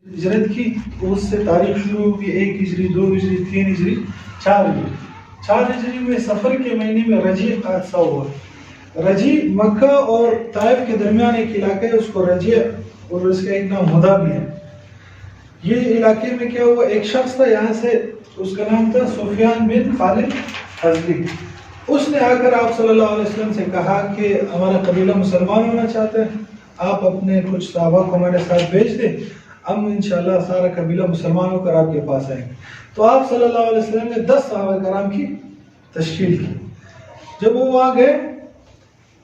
ہجرت کی تو اس سے تاریخ شروع ہوگی 1 ہجری 2 ہجری 3 ہجری 4 ہجری 4 ہجری میں سفر کے مہینے میں رجیع کا حادثہ ہوا. رجیع مکہ اور طائف کے درمیان ایک علاقہ ہے, اس کو رجیع اور اس کا ایک نام ہدا بھی ہے. یہ علاقے میں کیا ہوا, ایک شخص تھا یہاں سے, اس کا نام تھا سفیان بن خالد حضلی. اس نے آ کر آپ صلی اللہ علیہ وسلم سے کہا کہ ہمارا قبیلہ مسلمان ہونا چاہتا ہے, آپ اپنے کچھ صحابہ کو ہمارے ساتھ بھیج دیں, ہم انشاءاللہ سارا قبیلہ مسلمان ہو کر آپ کے پاس آئیں گے. تو آپ صلی اللہ علیہ وسلم نے 10 صحابہ کرام کی تشکیل کی. جب وہ وہاں گئے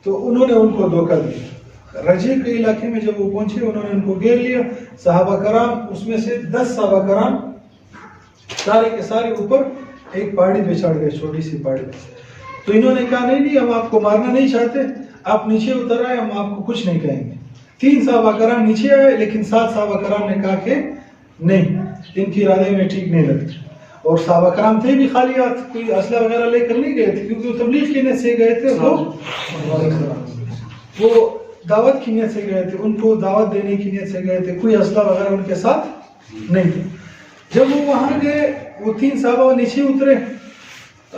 تو انہوں نے ان کو دھوکہ دیا. رجیع کے علاقے میں جب وہ پہنچے انہوں نے ان کو گھیر لیا. صحابہ کرام, اس میں سے 10 صحابہ کرام سارے کے سارے اوپر ایک پہاڑی پہ چڑھ گئے, چھوٹی سی پہاڑی پہ. تو انہوں نے کہا نہیں ہم آپ کو مارنا نہیں چاہتے, آپ نیچے اتر آئے, ہم آپ کو کچھ نہیں کہیں گے. 3 صحابہ کرام نیچے آئے, لیکن 7 صحابہ کرام نے کہا کہ نہیں, ان کی ارادے میں ٹھیک نہیں لگتے. اور صحابہ کرام تھے بھی خالی ہاتھ, کوئی اسلحہ وغیرہ لے کر نہیں گئے تھے, کیونکہ وہ تبلیغ کی نیت سے گئے تھے, وہ دعوت کی نیت سے گئے تھے, ان کو دعوت دینے کی نیت سے گئے تھے, کوئی اسلحہ وغیرہ ان کے ساتھ نہیں تھا. جب وہ وہاں گئے, وہ 3 صحابہ نیچے اترے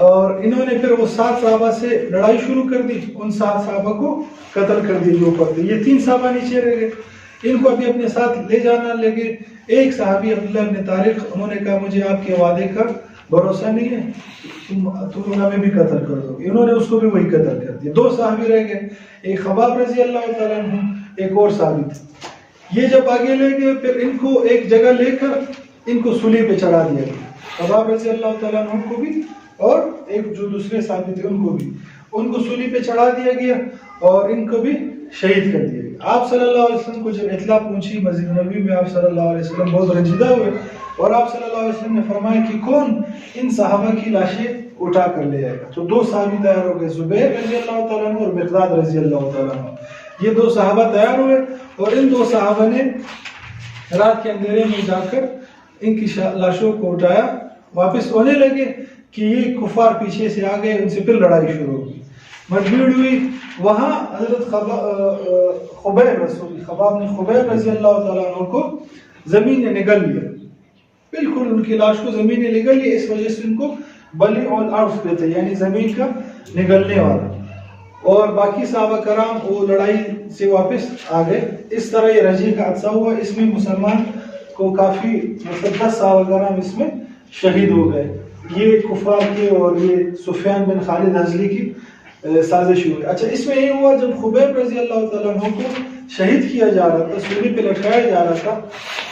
اور انہوں نے پھر وہ 7 صحابہ سے لڑائی شروع کر دی. ان 7 صحابہ کو قتل کر دیا جو اوپر تھے. یہ 3 صحابہ نیچے رہ گئے, ان کو ابھی اپنے ساتھ لے جانا لگے. ایک صحابی عبداللہ بن طارق, انہوں نے کہا مجھے آپ کے وعدے کا بھروسہ نہیں ہے, تم ہمیں بھی قتل کر دو. انہوں نے اس کو بھی وہی قتل کر دیا. 2 صحابی رہ گئے, ایک خباب رضی اللہ تعالیٰ عنہ, ایک اور صحابی تھے. یہ جب آگے لے گئے پھر ان کو ایک جگہ لے کر ان کو سولی پہ چڑھا دیا گیا. خباب رضی اللہ تعالیٰ عنہ کو بھی اور ایک جو دوسرے صحابی تھے ان کو بھی, ان کو سولی پہ چڑھا دیا گیا اور ان کو بھی شہید کر دیا گیا. آپ صلی اللہ علیہ وسلم کو جب اطلاع پہنچی مسجد نبوی میں, آپ صلی اللہ علیہ وسلم بہت رنجیدہ ہوئے اور آپ صلی اللہ علیہ وسلم نے فرمایا کہ کون ان صحابہ کی لاشیں اٹھا کر لے آئے گا. تو 2 صحابی تیار ہو گئے, زبیر رضی اللہ تعالیٰ عنہ اور مقداد رضی اللہ تعالیٰ عنہ. یہ 2 صحابہ تیار ہوئے اور ان 2 صحابہ نے رات کے اندھیرے میں جا کر ان کی لاشوں کو اٹھایا. واپس ہونے لگے کہ یہ کفار پیچھے سے آ گئے, ان سے پھر لڑائی شروع ہوگی, مجبور ہوئی. وہاں حضرت خباب نے خبیب رضی اللہ تعالیٰ عنہ کو زمین نے نگل لیا, بالکل ان کی لاش کو زمین نے نگل لیا. اس وجہ سے ان کو بلی اور عرف پہ تھے, یعنی زمین کا نگلنے والا. اور باقی صحابہ کرام وہ لڑائی سے واپس آ گئے. اس طرح یہ رجیع کا حادثہ ہوا. اس میں مسلمان کو کافی 10 صحابہ کرام اس میں شہید ہو گئے. یہ کفار کے اور یہ سفیان بن خالد حضلی کی سازش ہوئی. اچھا, اس میں یہ ہوا جب خبیب رضی اللہ تعالیٰ عنہ کو شہید کیا جا رہا تھا, سولی پہ لٹکایا جا رہا تھا,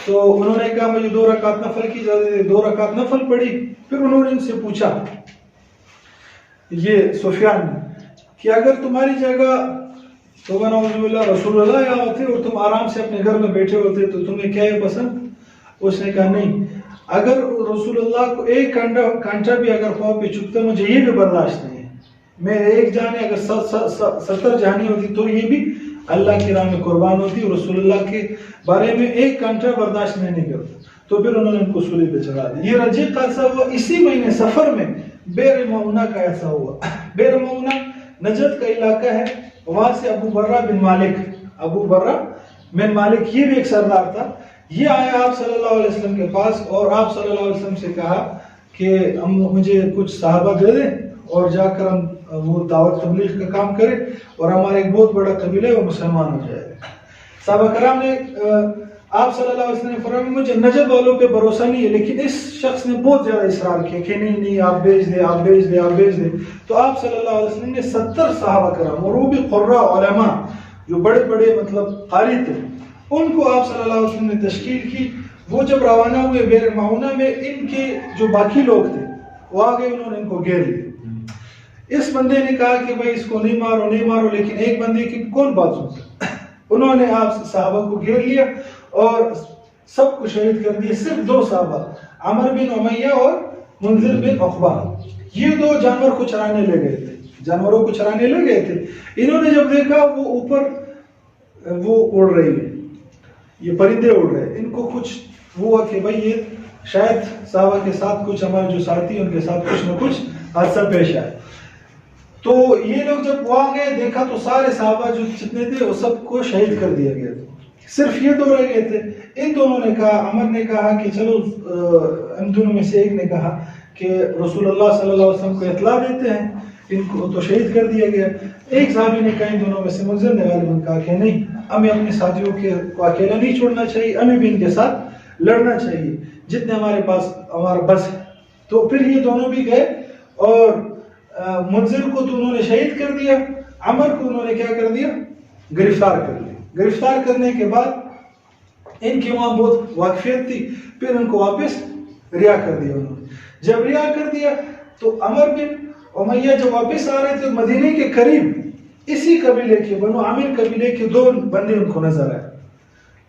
تو انہوں نے کہا مجھے 2 رکعت نفل کی اجازت ہے. 2 رکعت نفل پڑھی. پھر انہوں نے ان سے پوچھا, یہ سفیان نے, کہ اگر تمہاری جگہ توبہ نعوذ باللہ رسول اللہ یہاں ہوتے اور تم آرام سے اپنے گھر میں بیٹھے ہوتے تو تمہیں کیا ہے پسند؟ اس نے کہا نہیں, اگر رسول اللہ کو ایک کانٹا بھی اگر پاؤں پہ چکتا مجھے یہ بھی برداشت نہیں ہے. میں ایک جان ہے, اگر 70 جانی ہوتی تو یہ بھی اللہ کی راہ میں قربان ہوتی, اور رسول اللہ کے بارے میں ایک کانٹا برداشت میں نہیں کرتا. تو پھر انہوں نے ان کو سولی پہ چڑھا دیا. یہ رجیع کا حادثہ ہوا اسی مہینے سفر میں. بئر معونہ کا ایسا ہوا. بئر معونہ نجد کا علاقہ ہے, وہاں سے ابو برہ بن مالک یہ بھی ایک سردار تھا. یہ آیا آپ صلی اللہ علیہ وسلم کے پاس اور آپ صلی اللہ علیہ وسلم سے کہا کہ مجھے کچھ صحابہ دے دیں اور جا کر ہم وہ دعوت تبلیغ کا کام کریں اور ہمارا ایک بہت بڑا قبیلہ ہے وہ مسلمان ہو جائے گا. صحابہ کرام نے آپ صلی اللہ علیہ وسلم نے فرمایا مجھے نجد والوں پہ بھروسہ نہیں ہے, لیکن اس شخص نے بہت زیادہ اصرار کیا کہ نہیں آپ بھیج دیں. تو آپ صلی اللہ علیہ وسلم نے 70 صحابہ کرام اور وہ بھی قراء علماء جو بڑے بڑے قاری تھے, ان کو آپ صلی اللہ علیہ وسلم نے تشکیل کی. وہ جب روانہ ہوئے بئر معونہ میں, ان کے جو باقی لوگ تھے وہ آگے, انہوں نے ان کو گھیر لیا. اس بندے نے کہا کہ بھائی اس کو نہیں مارو, لیکن ایک بندے کی کون بات سنتا. انہوں نے آپ صحابہ کو گھیر لیا اور سب کو شہید کر دیا. صرف 2 صحابہ عمر بن امیہ اور منذر بن عقبہ, یہ 2 جانور کو چرانے لے گئے تھے, جانوروں کو چرانے لے گئے تھے. انہوں نے جب دیکھا وہ اوپر وہ اڑ رہی ہے, یہ پرندے اڑ رہے, ان کو کچھ ہوا کہ بھائی یہ شاید صحابہ کے ساتھ کچھ, ہمارے جو ساتھی ان کے ساتھ کچھ نہ کچھ حادثہ پیش آئے. تو یہ لوگ جب وہاں گئے دیکھا تو سارے صحابہ جو جتنے تھے وہ سب کو شہید کر دیا گیا. صرف یہ 2 رہ گئے تھے. ان دونوں نے کہا, عمر نے کہا کہ چلو, ان دونوں میں سے ایک نے کہا کہ رسول اللہ صلی اللہ علیہ وسلم کو اطلاع دیتے ہیں, ان کو تو شہید کر دیا گیا. ایک صحابی نے کہا, ان دونوں میں سے منذر نے غالباً کہا کہ نہیں, ہمیں اپنے ساتھیوں کو اکیلا نہیں چھوڑنا چاہیے, ہمیں بھی ان کے ساتھ لڑنا چاہیے جتنے ہمارے پاس ہمارا بس ہے. تو پھر یہ دونوں بھی گئے اور منذر کو تو انہوں نے شہید کر دیا, عمر کو انہوں نے کیا کر دیا, گرفتار کر لیا. گرفتار کرنے کے بعد ان کی وہاں بہت واقفیت تھی, پھر ان کو واپس رہا کر دیا انہوں نے. جب رہا کر دیا تو عمر بن امیہ جب واپس آ رہے تھے مدینے کے قریب, اسی قبیلے کے بنو عامر قبیلے کے 2 بندے ان کو نظر آئے,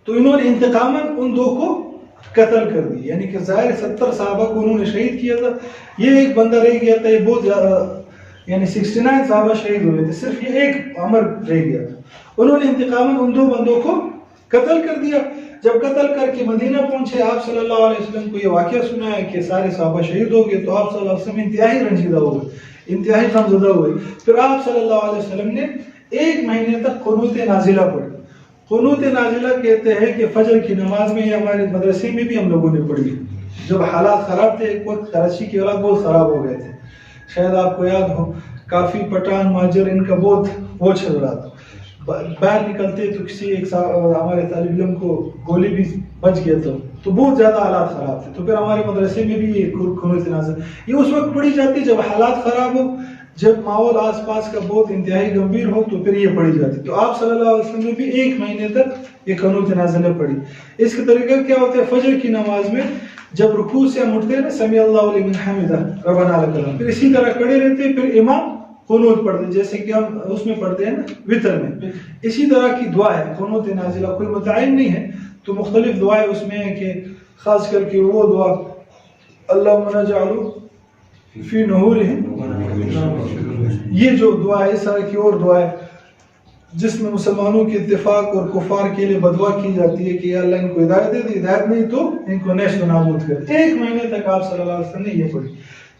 تو انہوں نے انتقاماً ان 2 کو قتل کر دی. یعنی کہ ظاہر 70 صحابہ کو انہوں نے شہید کیا تھا, یہ ایک بندہ رہ گیا تھا. یہ بہت زیادہ, یعنی 69 صحابہ شہید ہوئے تھے, صرف یہ ایک عمر رہ گیا تھا. انہوں نے انتقاماً ان 2 بندوں کو قتل کر دیا. جب قتل کر کے مدینہ پہنچے, آپ صلی اللہ علیہ وسلم کو یہ واقعہ سنا ہے کہ سارے صحابہ شہید ہو گئے, تو آپ صلی اللہ علیہ وسلم انتہائی رنجیدہ ہوئے, انتہائی غمزدہ ہوئے. پھر آپ صلی اللہ علیہ وسلم نے 1 مہینے تک قنوت نازلہ پڑھی. قنوت نازلہ کہتے ہیں کہ فجر کی نماز میں, ہمارے مدرسے میں بھی ہم لوگوں نے پڑھی. جب حالات خراب تھے, ایک وقت کراچی کے حالات بہت خراب ہو گئے تھے, شاید آپ کو یاد ہو, کافی پٹھان مہاجر ان کا بہت وہ چل رہا تھا. باہر نکلتے تو کسی ایک ہمارے طالب علم کو گولی بھی بچ گیا تھا, تو بہت زیادہ حالات خراب تھے. تو پھر ہمارے مدرسے میں بھی یہ قنوت نازلہ یہ اس وقت پڑھی جاتی جب حالات خراب ہو, جب ماحول آس پاس کا بہت انتہائی گمبھیر ہو, تو پھر یہ پڑھی جاتی. تو آپ صلی اللہ علیہ وسلم نے بھی 1 مہینے تک یہ قنوت نازلہ پڑھی. اس کا طریقہ کیا ہوتا ہے, فجر کی نماز میں جب رکوع سے ہم اٹھتے ہیں نا, سمیع اللہ لمن حمدہ ربنا لک الحمد, پھر اسی طرح کھڑے رہتے, پھر امام قنوت پڑھتے ہیں جیسے کہ ہم اس میں پڑھتے ہیں نا وتر میں. اسی طرح کی دعا ہے قنوت نازلہ, کوئی متعین نہیں ہے. تو مختلف دعائیں اس میں ہیں کہ خاص کر کے وہ دعا اللہم نجعل فی نحورہم, یہ جو دعا ہے, اس طرح کی اور دعا ہے جس میں مسلمانوں کے اتفاق اور کفار کے لیے بدعا کی جاتی ہے کہ یا اللہ ان کو ہدایت دے دی, ہدایت نہیں تو ان کو نیست و نابود کر. 1 مہینے تک آپ صلی اللہ علیہ وسلم نے یہ پڑھی.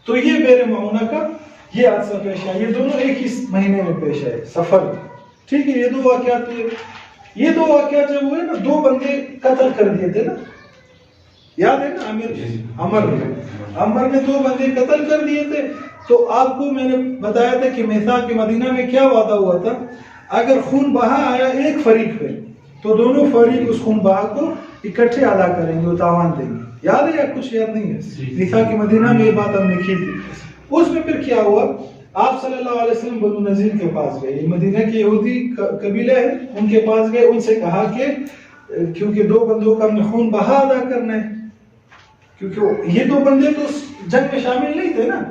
تو یہ بیر معونہ کا یہ حادثہ پیش آیا, یہ دونوں ایک ہی مہینے میں پیش آئے, سفر. ٹھیک ہے, یہ 2 واقعات ہوئے. یہ 2 واقعات جب ہوئے نا, 2 بندے قتل کر دیے تھے نا, یاد ہے نا, عمر نے 2 بندے قتل کر دیے تھے. تو آپ کو میں نے بتایا تھا کہ میثاق مدینہ میں کیا وعدہ ہوا تھا, اگر خون بہا آیا ایک فریق پہ, تو دونوں فریق اس خون بہا کو اکٹھے ادا کریں گے, تاوان دیں گے. یاد ہے یا کچھ یاد نہیں ہے؟ میثاق مدینہ میں یہ بات ہم نے کی تھی. اس میں پھر کیا ہوا, آپ صلی اللہ علیہ وسلم بنو نذیر کے پاس گئے, یہ مدینہ کے یہودی قبیلے ہیں, ان کے پاس گئے. ان سے کہا کہ کیونکہ 2 بندوں کا ہم نے خون بہا ادا کرنا ہے, کیونکہ یہ 2 بندے تو جنگ میں شامل نہیں تھے نا,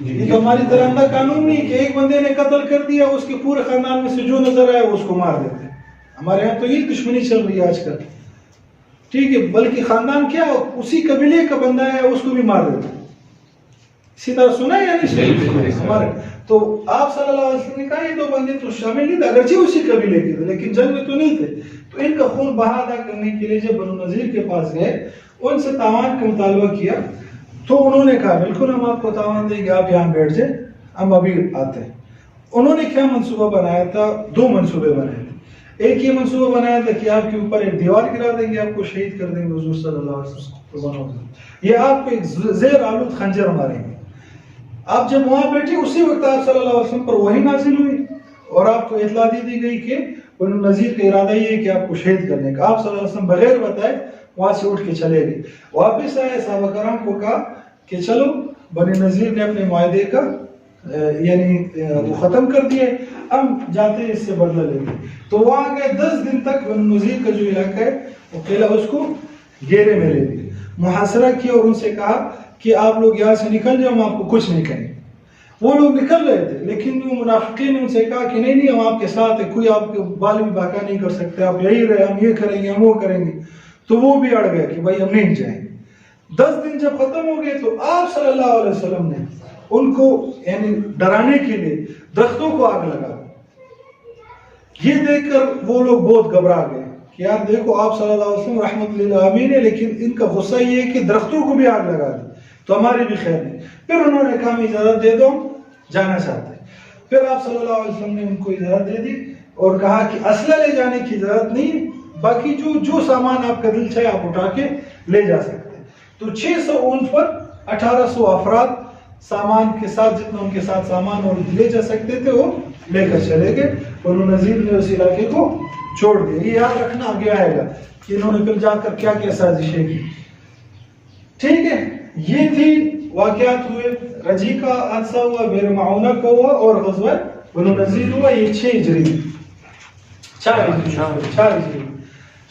یہ تو ہماری طرح اندر قانون نہیں کہ ایک بندے نے قتل کر دیا, اس کے پورے خاندان میں سے جو نظر آئے اس کو مار دیتے. ہمارے یہاں تو یہ دشمنی چل رہی ہے آج کل. ٹھیک ہے, بلکہ خاندان کیا, اسی قبیلے کا بندہ ہے اس کو بھی مار دیتے. اسی طرح سنا ہے یا نہیں ہمارے. تو آپ صلی اللہ علیہ وسلم نے کہا یہ 2 بندے تو شامل نہیں تھے, اگرچہ اسی قبیلے کے تھے لیکن جنگ میں تو نہیں تھے. تو ان کا خون بہا ادا کرنے کے لیے جب بنو نذیر کے پاس گئے, ان سے تاوان کا مطالبہ کیا, تو انہوں نے کہا بالکل ہم آپ کو تاوان دیں گے, آپ یہاں بیٹھ جائیں, ہم ابھی آتے ہیں. انہوں نے کیا منصوبہ بنایا تھا, 2 منصوبے بنائے تھے. ایک یہ منصوبہ بنایا تھا کہ آپ کے اوپر ایک دیوار گرا دیں گے, آپ کو شہید کر دیں گے حضور صلی اللہ علیہ وسلم, یہ آپ کو ایک زیر آلود خنجر ماریں گے. آپ جب وہاں بیٹھے اسی وقت آپ صلی اللہ علیہ وسلم پر وحی نازل ہوئی اور آپ کو اطلاع دی گئی کہ بنو نذیر کا ارادہ یہ ہے کہ آپ کو شہید کرنے کا. آپ صلی اللہ علیہ وسلم بغیر بتائے وہاں سے اٹھ کے چلے گئے. واپس آئے, صحابہ کرام کو کہا کہ چلو بنو نذیر نے اپنے معاہدے کا یعنی وہ ختم کر دیے, ہم جاتے ہیں اس سے بدلہ لیں گے. تو وہاں گئے, 10 دن تک بنو نذیر کا جو علاقہ ہے وہ قلعہ اس کو گھیرے میں لے لیے, محاصرہ کیا اور ان سے کہا کہ آپ لوگ یہاں سے نکل جاؤ, ہم آپ کو کچھ نہیں کریں گے. وہ لوگ نکل رہے تھے لیکن وہ منافقین نے ان سے کہا کہ نہیں ہم آپ کے ساتھ ہیں, کوئی آپ کے بال بھی باقا نہیں کر سکتے, آپ یہی رہے, ہم یہ کریں گے, ہم وہ کریں گے. تو وہ بھی اڑ گئے کہ بھائی ہم نہیں جائیں گے. 10 دن جب ختم ہو گئے تو آپ صلی اللہ علیہ وسلم نے ان کو یعنی ڈرانے کے لیے درختوں کو آگ لگا. یہ دیکھ کر وہ لوگ بہت گھبرا گئے کہ یار دیکھو آپ صلی اللہ علیہ وسلم رحمت للعالمین ہے, لیکن ان کا غصہ یہ ہے کہ درختوں کو بھی آگ لگا دی تو ہماری بھی خیر نہیں. پھر انہوں نے کہا اجازت دے دو, جانا چاہتے ہیں. پھر آپ صلی اللہ علیہ وسلم نے ان کو اجازت دے دی اور کہا کہ اسلحہ لے جانے کی ضرورت نہیں، باقی جو سامان آپ کا دل چاہے آپ اٹھا کے لے جا سکتے ہیں۔ تو 600 اونٹ پر 1800 افراد سامان کے ساتھ، جتنا ان کے ساتھ سامان اور لے جا سکتے تھے وہ لے کر چلے گئے۔ بنو نذیر نے اس علاقے کو چھوڑ دیا۔ یہ یاد رکھنا آگے آئے گا کہ انہوں نے پھر جا کر کیا کیا سازشیں کی۔ ٹھیک ہے، یہ تھی واقعات ہوئے، رجی کا حادثہ ہوا، بئر معونہ کا ہوا، اور غزوہ بنو نذیر ہوا۔ یہ 6 ہجری 4 ہجری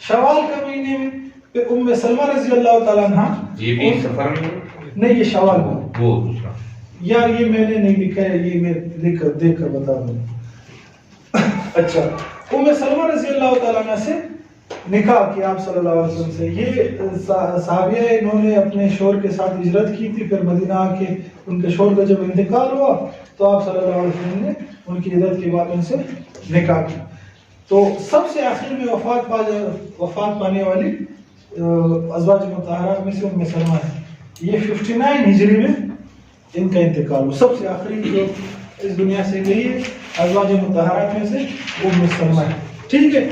شوال کا مہینے میں پھر ام سلمہ رضی اللہ تعالیٰ عنہ، یہ بھی سفر میں نہیں یہ شوال میں، وہ دوسرا یار یہ میں نے نہیں لکھا ہے، یہ میں دیکھ کر بتا دوں۔ اچھا، ام سلمہ رضی اللہ تعالیٰ عنہ سے نکاح کیا آپ صلی اللہ علیہ وسلم سے۔ یہ صحابیہ انہوں نے اپنے شوہر کے ساتھ ہجرت کی تھی، پھر مدینہ آ کے ان کے شوہر کا جب انتقال ہوا تو آپ صلی اللہ علیہ وسلم نے ان کی ہجرت کے بعد ان سے نکاح کیا۔ تو سب سے آخر میں وفات پانے والی ازواج مطہرات میں سے ام سلمہ ہے۔ یہ 59 ہجری میں ان کا انتقال ہوا، سب سے آخری جو اس دنیا سے گئی ہے ازواج مطہرات میں سے ام سلمہ ہے۔ ٹھیک ہے،